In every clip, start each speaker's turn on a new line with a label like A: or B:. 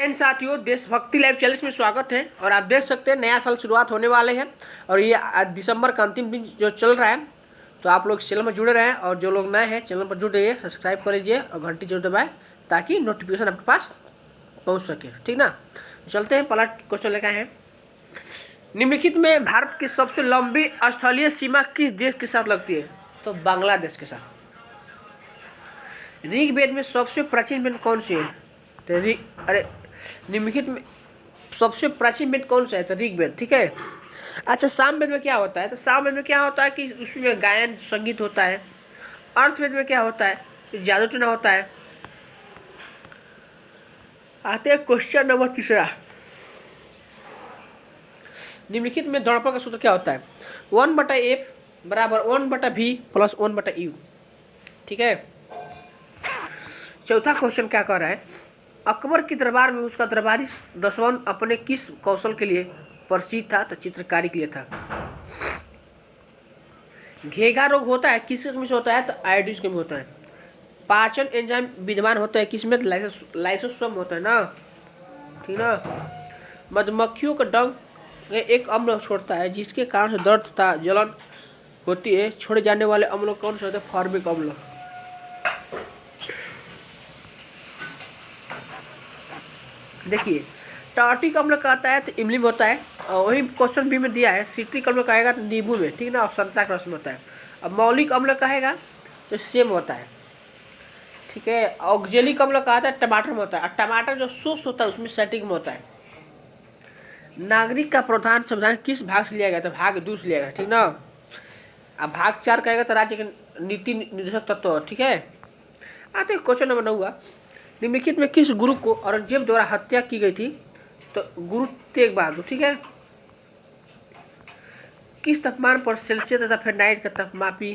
A: And साथियों, देशभक्ति live channel में स्वागत है। और आप देख सकते हैं नया साल शुरुआत होने वाले हैं और ये आज दिसंबर का अंतिम दिन जो चल रहा है, तो आप लोग चैनल में जुड़े रहें और जो लोग नए हैं चैनल पर जुड़ रहिए, सब्सक्राइब कर लीजिए और घंटी जरूर दबाएं ताकि नोटिफिकेशन आपके पास पहुंच सके। ठीक ना, चलते हैं। पहला क्वेश्चन लेकर हैं, निम्नलिखित में भारत की सबसे लंबी स्थलीय सीमा किस देश के साथ लगती है? तो बांग्लादेश के साथ। ऋग्वेद में सबसे प्राचीन वेद कौन सी है? तो निम्नलिखित में सबसे प्राचीन वेद कौन सा है? तो ऋग्वेद। ठीक है। अच्छा, सामवेद में क्या होता है? तो सामवेद में क्या होता है कि उसमें गायन संगीत होता है। अर्थवेद में क्या होता है? तो जादू टोना होता है। आते हैं क्वेश्चन नंबर तीसरा, निम्नलिखित में दर्पण का सूत्र क्या होता है? 1/F बराबर 1/V प्लस 1/U। ठीक है। चौथा क्वेश्चन क्या कर रहा है, अकबर के दरबार में उसका दरबारी दसवन अपने किस कौशल के लिए प्रसिद्ध था? तो चित्रकारी के लिए था। घेघा रोग होता है किस में से होता है? तो आयोडीन में होता है। पाचन एंजाइम विद्यमान होता है किसमें? लाइसोसोम होता है ना। ठीक ना। मधुमक्खियों का डंक एक अम्ल छोड़ता है जिसके कारण से दर्द तथा जलन होती है। छोड़े जाने वाले अम्लों कौन से होते हैं? फॉर्मिक अम्ल। देखिए, टार्टिक अम्ल कहता है तो इमली में होता है, और वही क्वेश्चन बी में दिया है। सिट्रिक अम्ल कहेगा तो नींबू में। ठीक ना, और संतरा का रस में होता है। अब मौलिक अम्ल कहेगा तो सेम होता है। ठीक है। ऑक्जेलिक अम्ल कहता है टमाटर में होता है, और टमाटर जो शुष्क होता है उसमें सेटिक में होता है। नागरिक का प्रधान संविधान किस भाग से लिया गया? तो भाग 2 से लिया गया। ठीक ना। अब भाग 4 कहेगा तो राज्य के नीति निर्देशक तत्व। ठीक है। आते क्वेश्चन नंबर 9, निम्नलिखित में किस गुरु को औरंगजेब द्वारा हत्या की गई थी? तो गुरु तेग बहादुर। ठीक है। किस तापमान पर सेल्सियस तथा फ़ारेनहाइट का तापमापी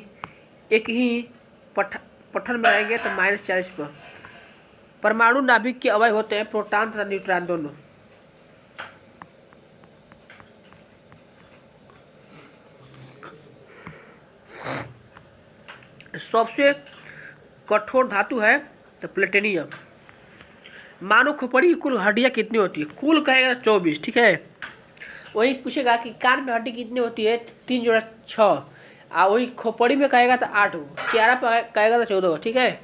A: एक ही पठन में रहेंगे? तो -40 पर। परमाणु नाभिक के अवयव होते हैं प्रोटॉन तथा न्यूट्रॉन दोनों। सबसे कठोर धातु है तो प्लेटिनियम। मानव खोपड़ी की कुल हड्डियाँ कितनी होती है? कुल कहेगा 24। ठीक है। वही पूछेगा कि कान में हड्डी कितनी होती है? 3 जोड़ा 6। और वही खोपड़ी में कहेगा तो 8 गो। चेहरा पर कहेगा तो 14 गो। ठीक है।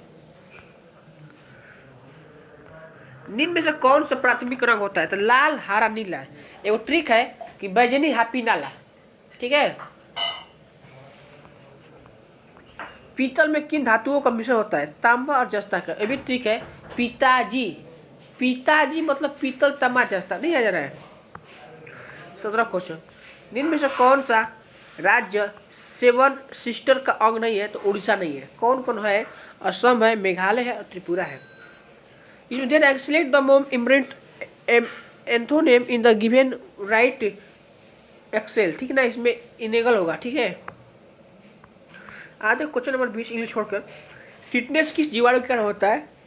A: निम्न में से कौन सा प्राथमिक रंग होता है? तो लाल, हरा, नीला। एगो ट्रिक है कि बैजनी हापी नाला। ठीक है। पीतल में किन धातुओं का मिश्रण होता है? तांबा और जस्ता का। ये भी ट्रिक है। पिताजी मतलब पीतल, तांबा, जस्ता। नहीं आ जा रहा है। 17 क्वेश्चन, निम्न में से कौन सा राज्य 7 सिस्टर का अंग नहीं है? तो उड़ीसा नहीं है। कौन कौन है? असम है, मेघालय है और त्रिपुरा है। इसमें then select the mom imprint antonym in the given right excel. ठीक ना, इसमें इनेगल होगा। ठीक है। आते क्वेश्चन नंबर 20 इंग्लिश छोड़कर, टिटनेस किस जीवाणु के कारण होता है?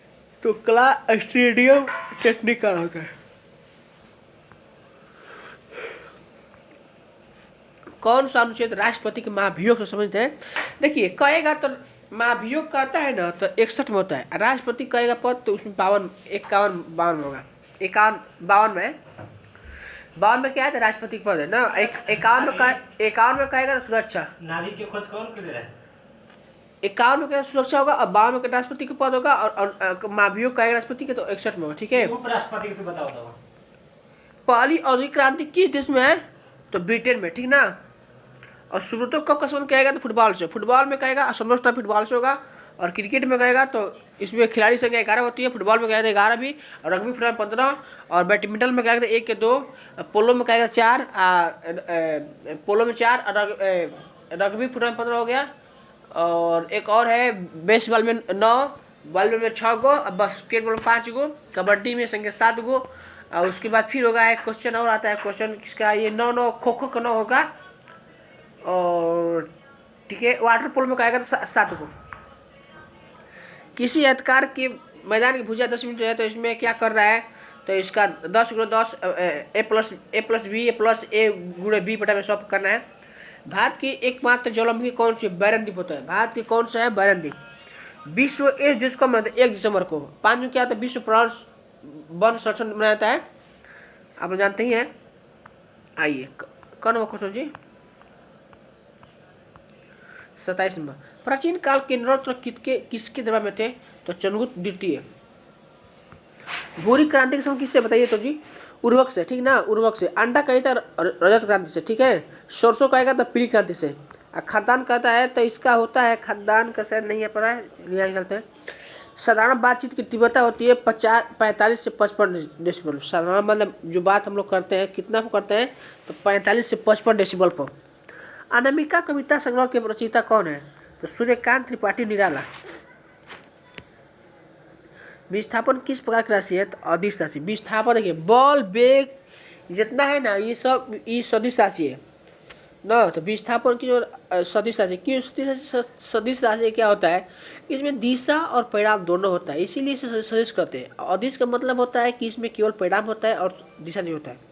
A: तो क्लास्ट्रीडियम टेक्निक कारण होता है। कौन सा अनुच्छेद राष्ट्रपति के महाभियोग से संबंधित है? देखिए, कहेगा तो महाभियोग कहता है ना तो 61 में होता है। राष्ट्रपति कहेगा पद तो उसमें 51 52 होगा। 52 में 52 में क्या है? तो राष्ट्रपति पद है ना। 51 में कहेगा तो सुरक्षा।
B: नाभिक की खोज कौन कर रहा है?
A: 51 में क्या सुरक्षा होगा और 52 में राष्ट्रपति के पद होगा, और महाभियोग कहेगा राष्ट्रपति के तो 61 में होगा। ठीक है।
B: उपराष्ट्रपति को बताओ तो।
A: पहली औद्योगिक क्रांति किस देश में है? तो ब्रिटेन में। ठीक ना। और शुरुआत कब का संबंध कहेगा? तो फुटबॉल से। फुटबॉल में कहेगा संतोष ट्रॉफी फुटबॉल से होगा। और क्रिकेट में कहेगा तो इसमें खिलाड़ी संख्या 11 होती है। फुटबॉल में कहेगा 11 भी, और रग्बी फुटबॉल 15, और बैडमिंटन में कहेगा 1 के 2, पोलो में कहेगा 4, पोलो में 4, रग्बी फुटबॉल 15 हो गया। और एक और है बेसबॉल में 9, वॉलीबॉल में 6 गो, और बास्केटबॉल में 5 गो, कबड्डी में संख्या 7 गो। और उसके बाद फिर होगा एक क्वेश्चन और आता है। क्वेश्चन किसका? ये 9 खो खो का 9 होगा। और ठीक है, वाटर पोलो में कहेगा तो 7 को। किसी हथकार के मैदान की भुजा 10 मीटर है तो इसमें क्या कर रहा है? तो इसका 10 × 10 a + b + a × b बटा में सब करना है। भारत की एकमात्र ज्वालामुखी कौन सी? बैरनदीप होता है। भारत की कौन सा है? बैरनदीप। विश्व एड्स दिवस कब मनाते? 1 दिसंबर को। 5 में क्या होता है? विश्व वन संरक्षण बनाया जाता है, आप लोग जानते ही हैं। आइए कौन नंबर क्वेश्चन जी, 27 नंबर। प्राचीन काल के नृत्य किसके दरबार में थे? तो चंद्रगुप्त द्वितीय। भूरी क्रांति के समय किससे बताइए तो जी, उर्वक से, ठीक ना, उर्वक से। अंडा कहता है रजत क्रांति से, ठीक है। सरसों कहेगा तो पीली क्रांति से। खाद्यान्न कहता है तो इसका होता है, खाद्यान्न का शायद नहीं है पता है, यहाँ निकलते हैं। साधारण बातचीत की तीव्रता होती है 45 से 55 डेसिबल। साधारण मतलब जो बात हम लोग करते हैं कितना करते हैं, तो 45 से 55 डेसिबल पर। अनामिका कविता संग्रह के रचयिता कौन है? तो सूर्यकांत त्रिपाठी निराला। विस्थापन किस प्रकार की राशि है? तो अदिश राशि। विस्थापन देखिए, बल वेग जितना है ना, ये सब ये सदिश राशि है ना। तो विस्थापन की जो सदिश राशि की सदिश राशि क्या होता है, इसमें दिशा और परिणाम दोनों होता है, इसीलिए इसे सदिश कहते हैं। अदिश का मतलब होता है कि इसमें केवल परिणाम होता है और दिशा नहीं होता है।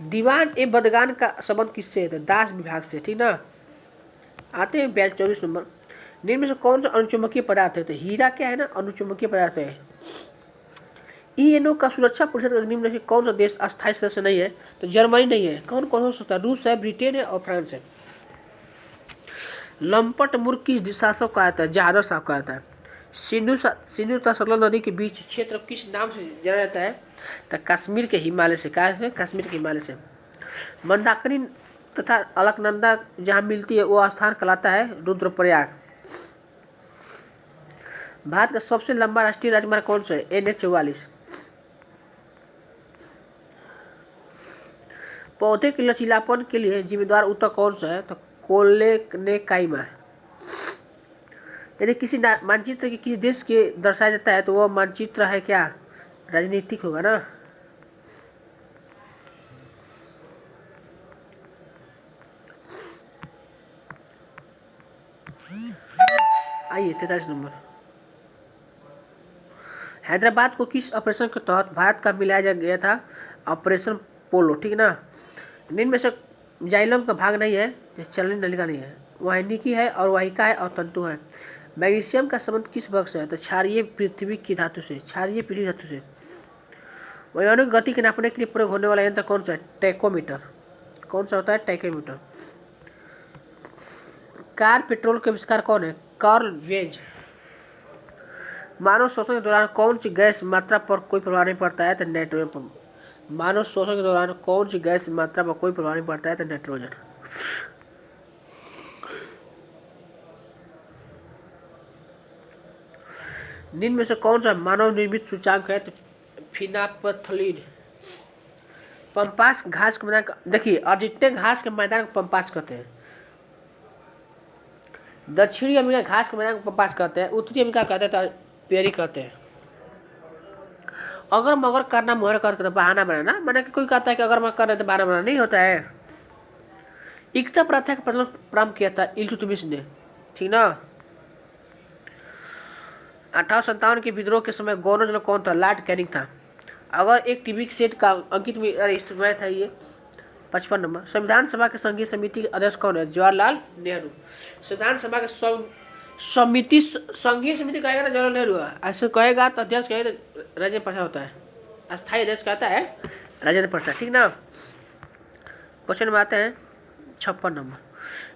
A: दीवान ए बदगान का संबंध किससे है? तो दास विभाग से, ठीक ना। आते हैं 44 नंबर। निम्न में से कौन सा अनुचुंबकीय पदार्थ है? तो हीरा क्या है ना, अनुचुंबकीय पदार्थ है। ईएनओ का सुरक्षा परिषद निम्न में से कौन सा देश अस्थायी सदस्य नहीं है? तो जर्मनी नहीं है। कौन कौन हो सकता है? रूस है, ब्रिटेन है और फ्रांस है। लंपट मूर्ख किस शासक का आता है? जहादर साहब का आता है। सिंधु तथा सतलज नदी के बीच क्षेत्र किस नाम से जाना जाता है? तो कश्मीर के हिमालय से। कहा है? कश्मीर के हिमालय से। मंदाकिनी तथा अलकनंदा जहाँ मिलती है वो स्थान कहलाता है रुद्रप्रयाग। भारत का सबसे लंबा राष्ट्रीय राजमार्ग कौन सा है? NH-44। पौधे के लचीलापन के लिए जिम्मेदार ऊतक कौन सा है? तो कोलेनेकाइमा। यदि किसी मानचित्र के किसी देश के दर्शाया जाता है तो वह मानचित्र है क्या? राजनीतिक होगा ना। आइए 43 नंबर। हैदराबाद को किस ऑपरेशन के तहत भारत का मिलाया गया था? ऑपरेशन पोलो, ठीक ना। निम्न में से जाइलम का भाग नहीं है, चलनी नलिका नहीं है, वाहिनी है और वाहिका है और तंतु है। मैग्नीशियम का संबंध किस वर्ग से है? तो क्षारीय पृथ्वी की धातु से, क्षारीय पृथ्वी धातु से। वैमानिक गति के नापने के लिए प्रयोग होने वाला यंत्र कौन सा है? टैकोमीटर। कौन सा होता है? टैकोमीटर। कार पेट्रोल के आविष्कार कौन है? Karl veg. मानव श्वसन के दौरान कौन सी गैस मात्रा पर कोई प्रभाव नहीं पड़ता है? तो नाइट्रोजन पर। मानव श्वसन के दौरान कौन सी गैस मात्रा पर कोई प्रभाव नहीं पड़ता है? तो नाइट्रोजन। निम्न में से कौन सा मानव निर्मित सूचकांक है? तो फिनापथलीन। पंपास घास के मैदान, देखिए अर्जेंटीना घास के मैदान को पंपास कहते हैं। दक्षिणी अमेरिका घास के मैदान को पंपास कहते हैं। उत्तरी अमेरिका कहते हैं तो पेरी कहते हैं। अगर मगर करना मुहर करके तो बहाना बनाना, मैंने कोई कहता है कि अगर मगर कर रहे तो बहाना बनाना नहीं होता है। एकता प्रथा का प्रचलन प्रारंभ किया था इल्तुतमिश ने, ठीक ना। 1857 के विद्रोह के समय गवर्नर जनरल कौन था? लॉर्ड कैनिंग था। अगर एक टीवी सेट का अंकित में इस्तेमाल था ये 55 नंबर। संविधान सभा के संघीय समिति के अध्यक्ष कौन है? जवाहरलाल नेहरू। संविधान सभा के समिति संघीय समिति कहेगा तो जवाहरलाल नेहरू है, ऐसे कहेगा तो अध्यक्ष कहेगा तो राजेंद्र प्रसाद होता है। अस्थायी अध्यक्ष कहता है राजेंद्र प्रसाद, ठीक ना। क्वेश्चन में आते हैं 56 नंबर।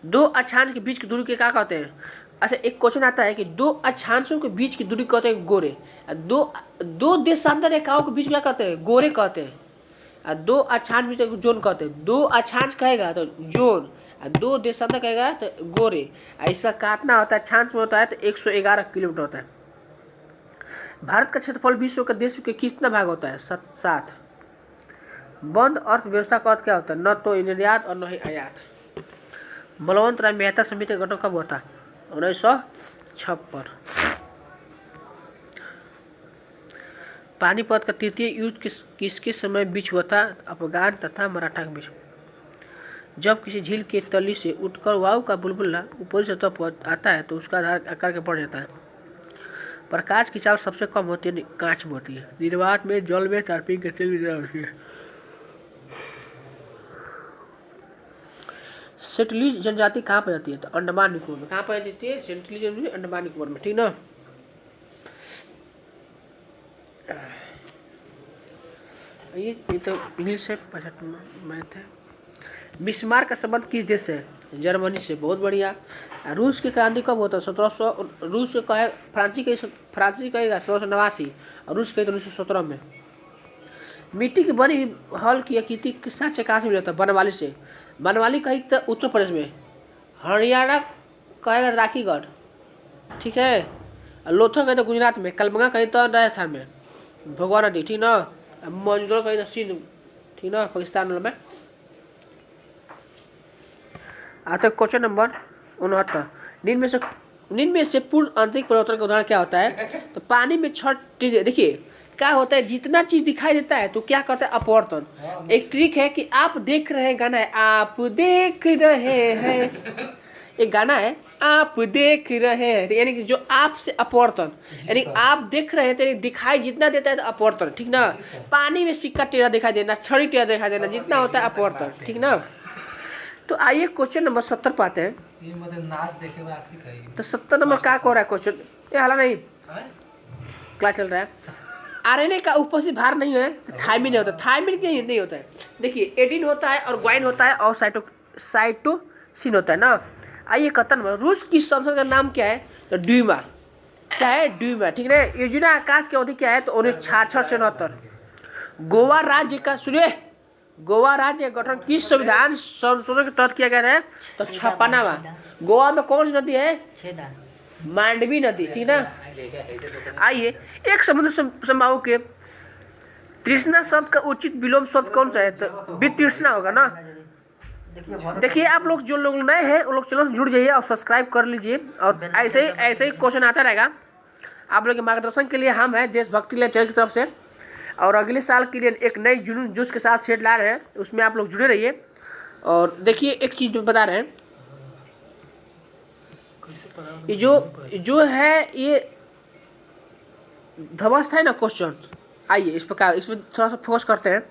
A: दो अक्षांश के बीच की दूरी के क्या कहते हैं? अच्छा, एक क्वेश्चन आता है कि दो अक्षांशों के बीच की दूरी कहते हैं गोरे। दो देशांतर रेखाओं के बीच क्या कहते हैं? गोरे कहते हैं। दो अक्षांश बीच जोन कहते हैं। दो अक्षांश कहेगा तो जोन, दो देशांतर कहेगा तो गोरे। इसका काटना होता है अक्षांश में होता है तो 111 किलोमीटर होता है। भारत का क्षेत्रफल विश्व के देश के कितना भाग होता है? 7। बंद अर्थव्यवस्था का अर्थ क्या होता है? न तो निर्यात और न ही आयात। बलवंत राय मेहता समिति का गठन कब हुआ था? 1956। पानीपत का तृतीय युद्ध किसके समय बीच हुआ था? अफगान तथा मराठा के बीच। जब किसी झील के तली से उठकर वायु का बुलबुला ऊपरी सतह पर आता है तो उसका आकार के बढ़ जाता है। प्रकाश की चाल सबसे कम होती है कांच में होती है। निर्वात में, जल में, तारपीन के तेल में होती है। सेंटिनलीज जनजाति कहाँ पर जाती है? तो अंडमान निकोबार में। कहाँ पर जाती है सेंटिनलीज जनजाति? अंडमान निकोबार में, ठीक ना। ये तो इंग्लिश है, 65 मैथ है। बिस्मार्क का संबंध किस देश से? जर्मनी से, बहुत बढ़िया। रूस की क्रांति कब होता है? 1700। रूस को कहे फ्रांसी कहेगा 1789 और रूस कहे तो 1917 में। मिट्टी की बनी हुई हल की आकृति किस से कहाँ से मिला था? बनवाली से। बनवाली कही तो उत्तर प्रदेश में, हरियाणा कहेगा राखीगढ़, ठीक है। लोथल कहे तो गुजरात में, कलमंगा कही तो राजस्थान में, भगवा नदी, ठीक ना। मौजूदा कही तो सिंध, ठीक ना, पाकिस्तान में। आता क्वेश्चन नंबर 69। निम्न में से पूर्ण आंतरिक परिवर्तन का उदाहरण क्या होता है? तो पानी में छठ, देखिए क्या होता है, जितना चीज दिखाई देता है तो क्या करता है? अपवर्तन। एक ट्रिक है कि आप देख रहे हैं, गाना है आप देख रहे हैं, एक गाना है आप देख रहे हैं, तो यानी कि जो आप से अपवर्तन, यानी आप देख रहे हैं तो दिखाई जितना देता है तो अपवर्तन, ठीक ना। पानी में सिक्का टेढ़ा दिखाई देना, छड़ी टेढ़ा दिखाई देना, जितना होता है अपवर्तन, ठीक ना। तो आइए क्वेश्चन नंबर 70 पाते हैं।
C: ये मतलब नाच देखे वासी कही।
A: तो 70 नंबर क्या हो रहा है क्वेश्चन? ये हाला नहीं, क्या चल रहा है? आरएनए का उपस्थित भार नहीं है तो थायमिन नहीं होता। थायमिन के नहीं होता है, देखिए एडिन होता है और ग्वाइन होता है और साइटोसिन होता है ना। आइए 71 नंबर, रूस की संसद का नाम क्या है? तो ड्यूमा, क्या है? ड्यूमा, ठीक है। योजना आकाश की अवधि क्या है? तो 1966 से 69। गोवा राज्य का, सुनिए, गोवा राज्य का गठन किस संविधान संशोधन के तहत किया गया है? तो 56वां। गोवा में कौन सी नदी है? मांडवी नदी, ठीक ना। आइए, एक समुद्र समबाहु के तृष्णा शब्द का उचित विलोम शब्द कौन सा है? तो वितृष्णा होगा ना। देखिए आप लोग जो लोग नए हैं वो लोग चैनल से जुड़ जाइए और सब्सक्राइब कर लीजिए, और ऐसे ही क्वेश्चन आता रहेगा आप लोग के मार्गदर्शन के लिए। हम हैं देशभक्ति लैब चैनल की तरफ से, और अगले साल के लिए एक नई जुनून जोश के साथ सेट ला रहे हैं, उसमें आप लोग जुड़े रहिए। और देखिए एक चीज़ बता रहे हैं, ये जो है ये ध्वस्त है ना क्वेश्चन। आइए इस प्रकार इसमें थोड़ा सा फोकस करते हैं।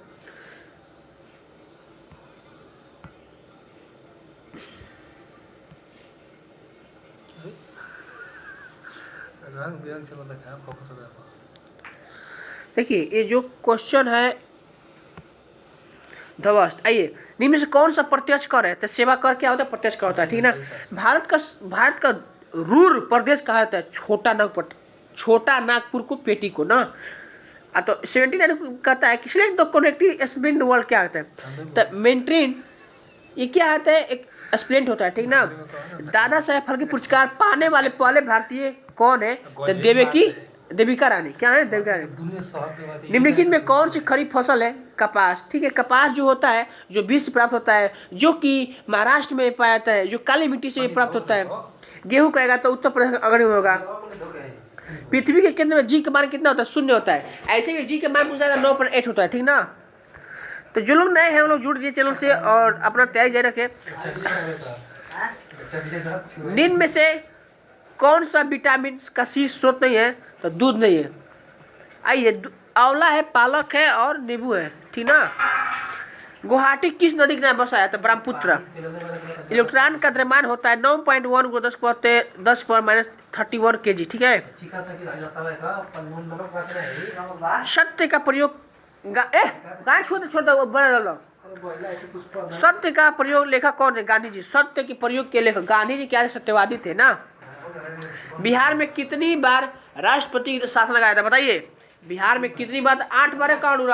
A: देखिए ये जो क्वेश्चन है ध्वस्त। आइए, निम्न से कौन सा प्रत्यक्ष कर है? तो सेवा कर क्या होता है? प्रत्यक्ष कर होता है, ठीक ना। भारत का रूर प्रदेश कहा जाता है छोटा नागपुर को, पेटी को ना। तो 79 कहता है कि select the connective explain word क्या होता है? तो मेंट्रीन ये क्या आता है? एक एक्सप्लेन होता है, ठीक ना। दादा साहेब फाल्के पुरस्कार पाने वाले पहले भारतीय कौन है? तो देविका रानी, क्या है? देविका रानी। निम्नलिखित में कौन सी खरीफ फसल है? कपास, ठीक है। कपास जो होता है, जो बीज से प्राप्त होता है, जो कि महाराष्ट्र में पाया जाता है, जो काली मिट्टी से प्राप्त होता है। गेहूं कहेगा तो उत्तर प्रदेश अग्रणी होगा। पृथ्वी के केंद्र में जी का मान कितना होता है? 0 होता है। ऐसे भी जी का मान पूछा जाता है 9.8 होता है, ठीक ना। तो जो लोग नए हैं वो लोग जुड़ जाइए चैनल से और अपना तैयारी जारी रखें। निम्न में से कौन सा विटामिन का सी स्रोत नहीं है? तो दूध नहीं है। आइए, आंवला है, पालक है और नींबू है, ठीक ना। गुवाहाटी किस नदी के किनारे बसा है? तो ब्रह्मपुत्र। इलेक्ट्रॉन का द्रव्यमान होता है 9.1 को 10⁻31 kg, ठीक है। सत्य का प्रयोग छोड़ दो। सत्य का प्रयोग लेखक कौन है? गांधी जी। सत्य के प्रयोग के लेखक गांधी जी क्या सत्यवादी थे ना। बिहार में कितनी बार राष्ट्रपति शासन लगाया था? बताइए, बिहार में कितनी बार? 8 बार है। कौन?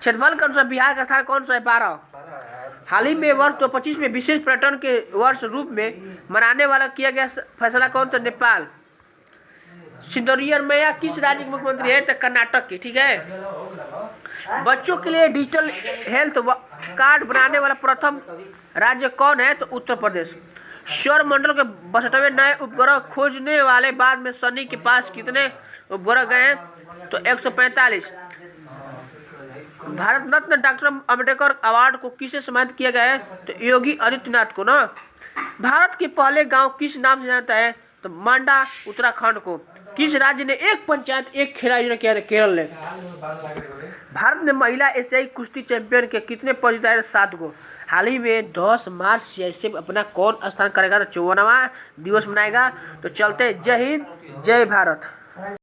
A: क्षेत्रफल के अनुसार बिहार का स्थान कौन सा है? 12। हाल ही में वर्ष 2025 में विशेष पर्यटन के वर्ष रूप में मनाने वाला किया गया फैसला कौन? तो नेपाल। सिद्धरामैया किस राज्य के मुख्यमंत्री है? तो कर्नाटक के, ठीक है। बच्चों के लिए डिजिटल हेल्थ कार्ड बनाने वाला प्रथम राज्य कौन है? तो उत्तर प्रदेश। सौर मंडल के 62वें नए उपग्रह खोजने वाले बाद में शनि के पास कितने उपग्रह गए हैं? तो 145। भारत रत्न डॉक्टर अम्बेडकर अवार्ड को किसे सम्मानित किया गया है? तो योगी आदित्यनाथ को ना। भारत के पहले गांव किस नाम से जानता है? तो मांडा, उत्तराखंड को। किस राज्य ने एक पंचायत एक खेल आयोजन किया था? केरल ने। भारत ने महिला एशियाई कुश्ती चैंपियन के कितने पद जीता है? 7 गो। हाल ही में 10 मार्च सीआईएसएफ अपना कौन स्थान करेगा, तो 54वां दिवस मनाएगा। तो चलते, जय हिंद जय भारत।